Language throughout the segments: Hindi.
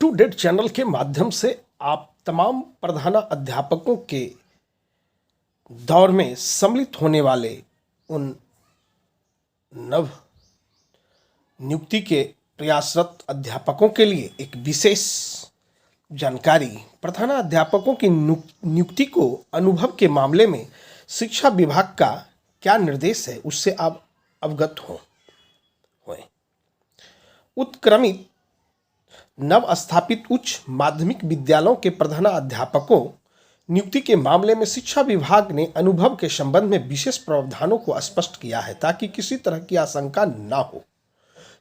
टू डेट चैनल के माध्यम से आप तमाम प्रधानाध्यापकों के दौर में सम्मिलित होने वाले उन नव नियुक्ति के प्रयासरत अध्यापकों के लिए एक विशेष जानकारी। प्रधानाध्यापकों की नियुक्ति को अनुभव के मामले में शिक्षा विभाग का क्या निर्देश है, उससे आप अवगत हों। उत्क्रमित नव स्थापित उच्च माध्यमिक विद्यालयों के प्रधानाध्यापकों नियुक्ति के मामले में शिक्षा विभाग ने अनुभव के संबंध में विशेष प्रावधानों को स्पष्ट किया है ताकि किसी तरह की आशंका न हो।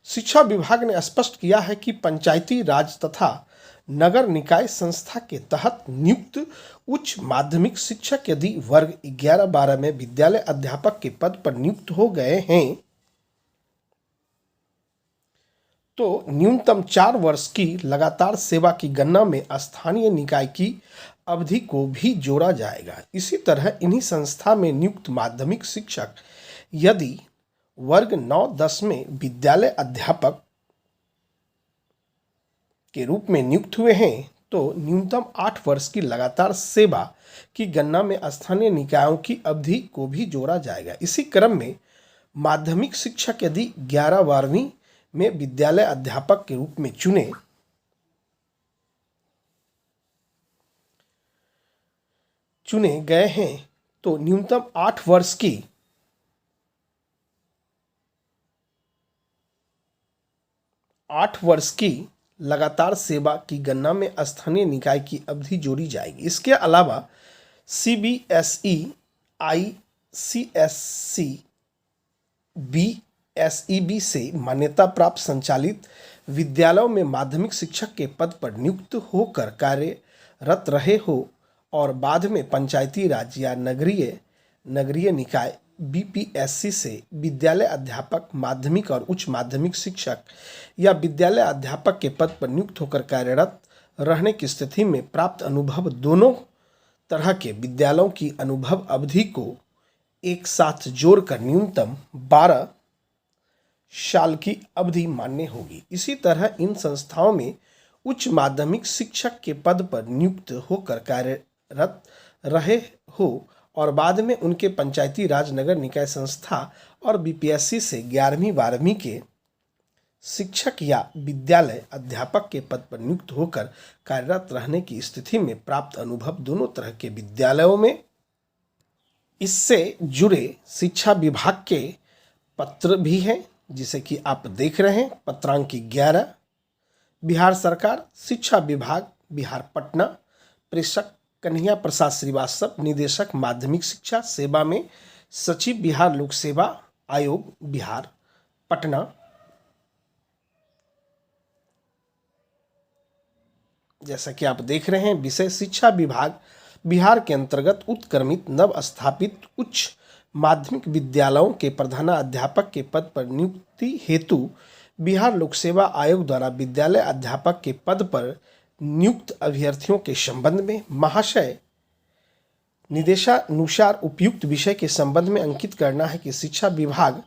शिक्षा विभाग ने स्पष्ट किया है कि पंचायती राज तथा नगर निकाय संस्था के तहत नियुक्त उच्च माध्यमिक शिक्षक यदि वर्ग 11-12 में विद्यालय अध्यापक के पद पर नियुक्त हो गए हैं तो न्यूनतम 4 वर्ष की लगातार सेवा की गणना में स्थानीय निकाय की अवधि को भी जोड़ा जाएगा। इसी तरह इन्हीं संस्था में नियुक्त माध्यमिक शिक्षक यदि वर्ग 9-10 में विद्यालय अध्यापक के रूप में नियुक्त हुए हैं तो न्यूनतम 8 वर्ष की लगातार सेवा की गणना में स्थानीय निकायों की अवधि को भी जोड़ा जाएगा। इसी क्रम में माध्यमिक शिक्षक यदि 11-12वीं में विद्यालय अध्यापक के रूप में चुने गए हैं तो न्यूनतम 8 वर्ष की लगातार सेवा की गणना में स्थानीय निकाय की अवधि जोड़ी जाएगी। इसके अलावा CBSE, ICSC, BSEB से मान्यता प्राप्त संचालित विद्यालयों में माध्यमिक शिक्षक के पद पर नियुक्त होकर कार्यरत रहे हो और बाद में पंचायती राज या नगरीय निकाय BPSC से विद्यालय अध्यापक माध्यमिक और उच्च माध्यमिक शिक्षक या विद्यालय अध्यापक के पद पर नियुक्त होकर कार्यरत रहने की स्थिति में प्राप्त अनुभव दोनों तरह के विद्यालयों की अनुभव अवधि को एक साथ जोड़कर न्यूनतम 12 साल की अवधि मान्य होगी। इसी तरह इन संस्थाओं में उच्च माध्यमिक शिक्षक के पद पर नियुक्त होकर कार्यरत रहे हो और बाद में उनके पंचायती राज नगर निकाय संस्था और BPSC से 11वीं-12वीं के शिक्षक या विद्यालय अध्यापक के पद पर नियुक्त होकर कार्यरत रहने की स्थिति में प्राप्त अनुभव दोनों तरह के विद्यालयों में। इससे जुड़े शिक्षा विभाग के पत्र भी हैं जिसे कि आप देख रहे हैं। पत्रांक 11 बिहार सरकार, शिक्षा विभाग, बिहार, पटना। प्रेषक कन्हैया प्रसाद श्रीवास्तव, निदेशक माध्यमिक शिक्षा सेवा में सचिव, बिहार लोक सेवा आयोग, बिहार, पटना। जैसा कि आप देख रहे हैं, विषय शिक्षा विभाग बिहार के अंतर्गत उत्क्रमित नव स्थापित उच्च माध्यमिक विद्यालयों के प्रधानाध्यापक के पद पर नियुक्ति हेतु बिहार लोक सेवा आयोग द्वारा विद्यालय अध्यापक के पद पर नियुक्त अभ्यर्थियों के संबंध में महाशय निर्देशानुसार उपयुक्त विषय के संबंध में अंकित करना है कि शिक्षा विभाग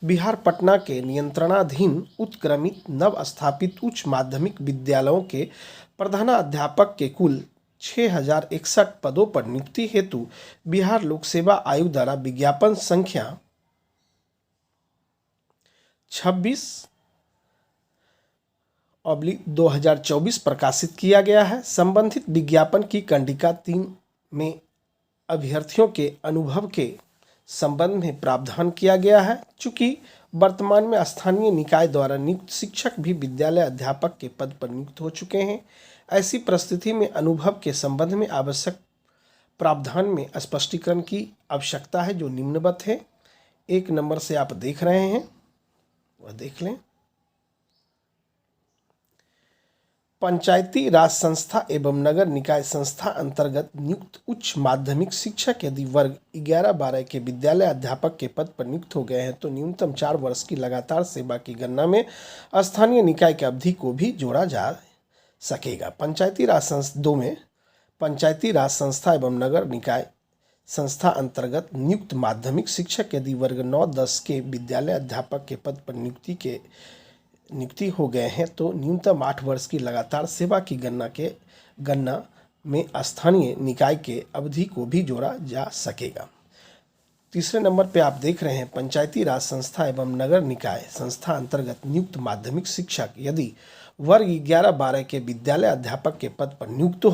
बिहार पटना के नियंत्रणाधीन उत्क्रमित नव स्थापित उच्च माध्यमिक विद्यालयों के प्रधानाध्यापक के कुल 6061 पदों पर नियुक्ति हेतु बिहार लोक सेवा आयोग द्वारा विज्ञापन संख्या 26/2024 प्रकाशित किया गया है। संबंधित विज्ञापन की कंडिका 3 में अभ्यर्थियों के अनुभव के संबंध में प्रावधान किया गया है। चूंकि वर्तमान में स्थानीय निकाय द्वारा नियुक्त शिक्षक भी विद्यालय अध्यापक के पद पर नियुक्त हो चुके हैं, ऐसी परिस्थिति में अनुभव के संबंध में आवश्यक प्रावधान में स्पष्टीकरण की आवश्यकता है जो निम्नवत है। 1 नंबर से आप देख रहे हैं, वह देख लें। पंचायती राज संस्था एवं नगर निकाय संस्था अंतर्गत नियुक्त उच्च माध्यमिक शिक्षक यदि वर्ग 11-12 के विद्यालय अध्यापक के पद पर नियुक्त हो गए हैं तो न्यूनतम 4 वर्ष की लगातार सेवा की गणना में स्थानीय निकाय की अवधि को भी जोड़ा जा सकेगा। पंचायती राज संस्था 2 में पंचायती राज संस्था एवं नगर निकाय संस्था अंतर्गत नियुक्त माध्यमिक शिक्षक यदि वर्ग 9-10 के विद्यालय अध्यापक के पद पर नियुक्ति के नियुक्ति हो गए हैं तो न्यूनतम 8 वर्ष की लगातार सेवा की गणना में स्थानीय निकाय के अवधि को भी जोड़ा जा सकेगा। तीसरे नंबर पे आप देख रहे हैं पंचायती राज संस्था एवं नगर निकाय संस्था अंतर्गत नियुक्त माध्यमिक शिक्षक यदि वर्ग 11-12 के विद्यालय अध्यापक के पद पर नियुक्त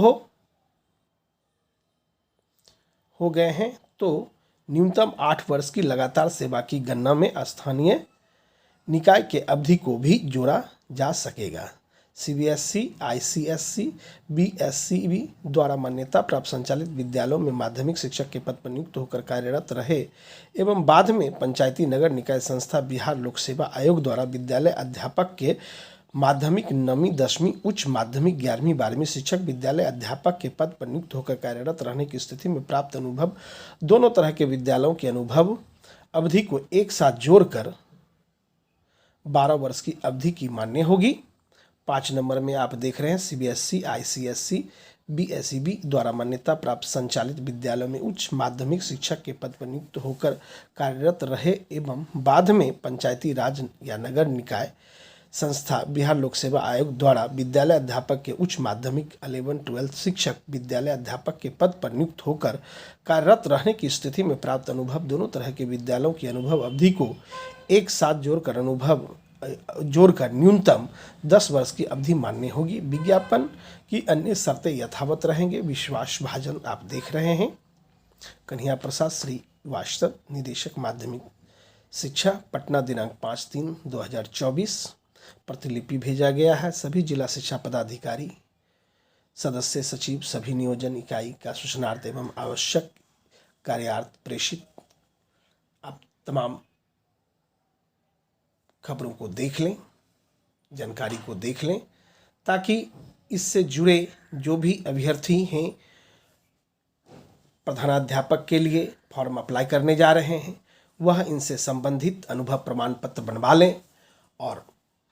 हो गए हैं तो न्यूनतम 8 वर्ष की लगातार सेवा की गणना में स्थानीय निकाय के अवधि को भी जोड़ा जा सकेगा। सीबीएसई, आईसीएसई, बीएससीबी द्वारा मान्यता प्राप्त संचालित विद्यालयों में माध्यमिक शिक्षक के पद पर नियुक्त होकर कार्यरत रहे एवं बाद में पंचायती नगर निकाय संस्था बिहार लोक सेवा आयोग द्वारा विद्यालय अध्यापक के माध्यमिक 9वीं 10वीं उच्च माध्यमिक 11वीं 12वीं शिक्षक विद्यालय अध्यापक के पद पर नियुक्त होकर कार्यरत रहने की स्थिति में प्राप्त अनुभव दोनों तरह के विद्यालयों की अनुभव अवधि को एक साथ जोड़कर 12 वर्ष की अवधि की मान्य होगी। 5 नंबर में आप देख रहे हैं सीबीएसई, आईसीएसई, बीएसईबी द्वारा मान्यता प्राप्त संचालित विद्यालयों में उच्च माध्यमिक शिक्षक के पद पर नियुक्त होकर कार्यरत रहे एवं बाद में पंचायती राज या नगर निकाय संस्था बिहार लोक सेवा आयोग द्वारा विद्यालय अध्यापक के उच्च माध्यमिक 11-12 शिक्षक विद्यालय अध्यापक के पद पर नियुक्त होकर कार्यरत रहने की स्थिति में प्राप्त अनुभव दोनों तरह के विद्यालयों की अनुभव अवधि को एक साथ जोड़कर न्यूनतम 10 वर्ष की अवधि मान्य होगी। विज्ञापन की अन्य शर्तें यथावत रहेंगे। विश्वास भाजन आप देख रहे हैं। कन्हैया प्रसाद श्रीवास्तव, निदेशक माध्यमिक शिक्षा, पटना, दिनांक 5/3/2024। प्रतिलिपि भेजा गया है। सभी जिला शिक्षा पदाधिकारी, सदस्य सचिव, सभी नियोजन इकाई का सूचनार्थ एवं आवश्यक कार्यार्थ प्रेषित। आप तमाम खबरों को देख लें, जानकारी को देख लें ताकि इससे जुड़े जो भी अभ्यर्थी हैं प्रधानाध्यापक के लिए फॉर्म अप्लाई करने जा रहे हैं वह इनसे संबंधित अनुभव प्रमाण पत्र बनवा लें और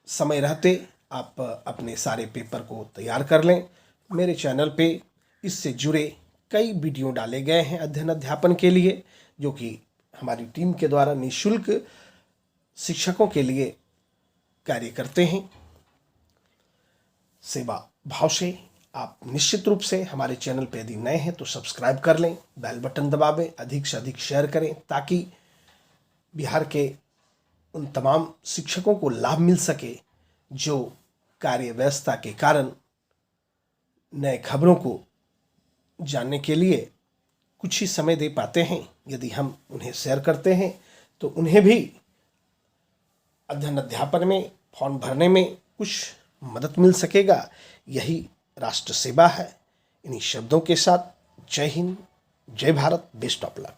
समय रहते आप अपने सारे पेपर को तैयार कर लें। मेरे चैनल पे इससे जुड़े कई वीडियो डाले गए हैं अध्ययन अध्यापन के लिए, जो कि हमारी टीम के द्वारा निःशुल्क शिक्षकों के लिए कार्य करते हैं। सेवा भाव से आप निश्चित रूप से हमारे चैनल पे यदि नए हैं तो सब्सक्राइब कर लें, बेल बटन दबावें, अधिक से अधिक शेयर करें ताकि बिहार के उन तमाम शिक्षकों को लाभ मिल सके जो कार्य व्यस्तता के कारण नए खबरों को जानने के लिए कुछ ही समय दे पाते हैं। यदि हम उन्हें शेयर करते हैं तो उन्हें भी अध्ययन अध्यापन में फॉर्म भरने में कुछ मदद मिल सकेगा। यही राष्ट्र सेवा है। इन्हीं शब्दों के साथ जय हिंद, जय भारत, बेस्ट ऑफ लक।